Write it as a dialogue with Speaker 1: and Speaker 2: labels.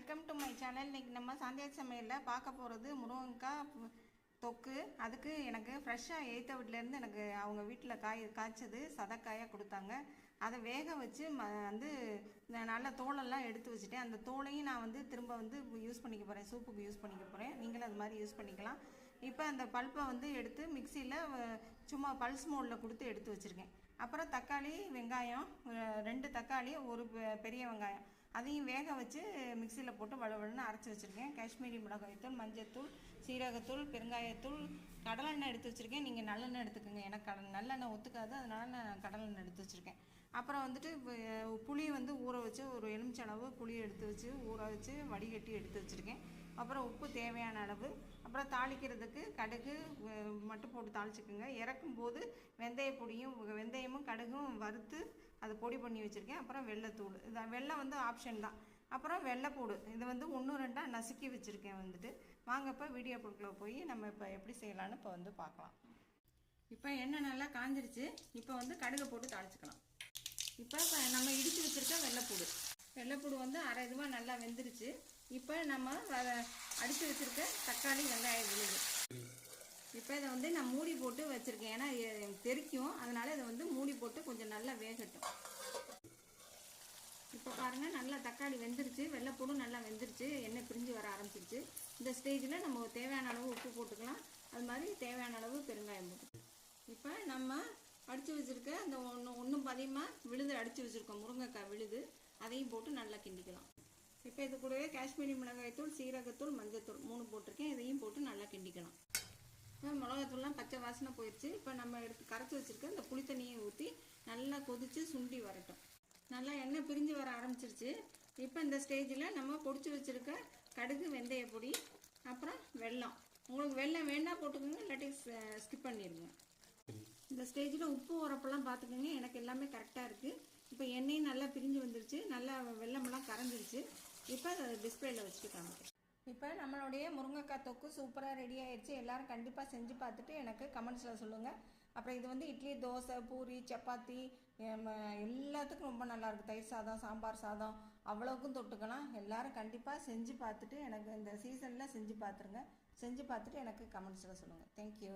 Speaker 1: Welcome to my channel. இன்றைக்கி நம்ம சாந்தியா சமையலில் பார்க்க போகிறது முருங்கைக்காய் தொக்கு. அதுக்கு எனக்கு ஃப்ரெஷ்ஷாக எய்த்த வீட்டிலேருந்து எனக்கு அவங்க வீட்டில் காய்ச்சது சதக்காயாக கொடுத்தாங்க. அதை வேக வச்சு வந்து நல்ல தோலெல்லாம் எடுத்து வச்சுட்டேன். அந்த தோலையும் நான் வந்து திரும்ப வந்து யூஸ் பண்ணிக்க போகிறேன், சூப்புக்கு யூஸ் பண்ணிக்க போகிறேன். நீங்களும் அது மாதிரி யூஸ் பண்ணிக்கலாம். இப்போ அந்த பல்ப்பை வந்து எடுத்து மிக்சியில் சும்மா பல்ஸ் மோடில் கொடுத்து எடுத்து வச்சுருக்கேன். அப்புறம் தக்காளி, வெங்காயம், 2 தக்காளி, ஒரு பெரிய வெங்காயம் அதையும் வேக வச்சு மிக்சியில் போட்டு வலுவலுன்னு அரைச்சி வச்சுருக்கேன். காஷ்மீரி மிளகாய்த்தூள், மஞ்சத்தூள், சீரகத்தூள், பெருங்காயத்தூள், கடலெண்ணெய் எடுத்து வச்சுருக்கேன். நீங்கள் நல்லெண்ணெய் எடுத்துக்கோங்க, எனக்கு நல்லெண்ணெய் ஒத்துக்காது, அதனால் நான் கடலெண்ணெய் எடுத்து வச்சுருக்கேன். அப்புறம் வந்துட்டு புளி வந்து ஊற வச்சு ஒரு எலுமிச்சளவு புளி எடுத்து வச்சு ஊற வச்சு வடிகட்டி எடுத்து வச்சுருக்கேன். அப்புறம் உப்பு தேவையான அளவு. அப்புறம் தாளிக்கிறதுக்கு கடுகு மட்டும் போட்டு தாளிச்சுக்குங்க. இறக்கும் போது வெந்தயமும் கடுகும் வறுத்து அதை பொடி பண்ணி வச்சுருக்கேன். அப்புறம் வெள்ளைத்தூள், வெள்ளை வந்து ஆப்ஷன் தான். அப்புறம் வெள்ளைப்பூடு, இதை வந்து 1-2 நசுக்கி வச்சுருக்கேன். வந்துட்டு வாங்க இப்போ வீடியோ பொருட்களை போய் நம்ம இப்போ எப்படி செய்யலான்னு இப்போ வந்து பார்க்கலாம். இப்போ எண்ணெய் நல்லா காஞ்சிருச்சு. இப்போ வந்து கடுகை போட்டு தாளிச்சுக்கலாம். இப்போ நம்ம இடித்து வச்சுருக்க வெள்ளைப்பூடு வந்து அரை இதுவாக நல்லா வெந்துருச்சு. இப்போ நம்ம அடித்து வச்சுருக்க தக்காளி, வெங்காயம் விழுது. இப்போ இதை வந்து நான் மூடி போட்டு வச்சுருக்கேன், ஏன்னா தெரிக்கும், அதனால் இதை வந்து மூடி போட்டு கொஞ்சம் நல்லா வேகட்டும். இப்போ பாருங்கள், நல்லா தக்காளி வெந்துருச்சு, வெள்ளைப்பூடும் நல்லா வெந்துருச்சு, எண்ணெய் பிரிஞ்சு வர ஆரம்பிச்சிருச்சு. இந்த ஸ்டேஜில் நம்ம தேவையான அளவு உப்பு போட்டுக்கலாம், அது மாதிரி தேவையான அளவு பெருங்காயம் போட்டுக்கலாம். இப்போ நம்ம அடித்து வச்சுருக்க அந்த ஒன்றும் பாதியமாக விழுது அடித்து வச்சுருக்கோம், முருங்கைக்காய் விழுது, அதையும் போட்டு நல்லா கிண்டிக்கலாம். இப்போ இது கூடவே காஷ்மீரி மிளகாய்த்தூள், சீரகத்தூள், மஞ்சத்தூள் 3 போட்டிருக்கேன். இதையும் போட்டு நல்லா கிண்டிக்கலாம். இப்போ மிளகாத்தூள்லாம் பச்சை வாசனை போயிடுச்சு. இப்போ நம்ம எடுத்து கரைச்சி வச்சுருக்க இந்த புளி தண்ணியை ஊற்றி நல்லா கொதித்து சுண்டி வரட்டும். நல்லா எண்ணெய் பிரிஞ்சு வர ஆரம்பிச்சிருச்சு. இப்போ இந்த ஸ்டேஜில் நம்ம பொடிச்சு வச்சுருக்க கடுகு, வெந்தய பொடி, அப்புறம் வெல்லம். உங்களுக்கு வெல்லம் வேணால் போட்டுக்கோங்க, இல்லாட்டி ஸ்கிப் பண்ணிடுங்க. இந்த ஸ்டேஜில் உப்பு உரப்பெல்லாம் பார்த்துக்கோங்க, எனக்கு எல்லாமே கரெக்டாக இருக்குது. இப்போ எண்ணெயும் நல்லா பிரிஞ்சு வந்துருச்சு, நல்லா வெல்லமெல்லாம் கரைஞ்சிருச்சு. இப்போ அதை டிஸ்பிளேயில் வச்சுட்டு காமிக்கிறேன். இப்போ நம்மளுடைய முருங்கைக்காய் தொக்கு சூப்பராக ரெடி ஆயிடுச்சு. எல்லோரும் கண்டிப்பாக செஞ்சு பார்த்துட்டு எனக்கு கமெண்ட்ஸில் சொல்லுங்கள். அப்புறம் இது வந்து இட்லி, தோசை, பூரி, சப்பாத்தி எல்லாத்துக்கும் ரொம்ப நல்லாயிருக்கு. தயிர் சாதம், சாம்பார் சாதம் அவ்வளோக்கும் தொட்டுக்கலாம். எல்லோரும் கண்டிப்பாக செஞ்சு பார்த்துட்டு எனக்கு இந்த சீசனில் செஞ்சு பார்த்துருங்க. செஞ்சு பார்த்துட்டு எனக்கு கமெண்ட்ஸில் சொல்லுங்கள். தேங்க்யூ.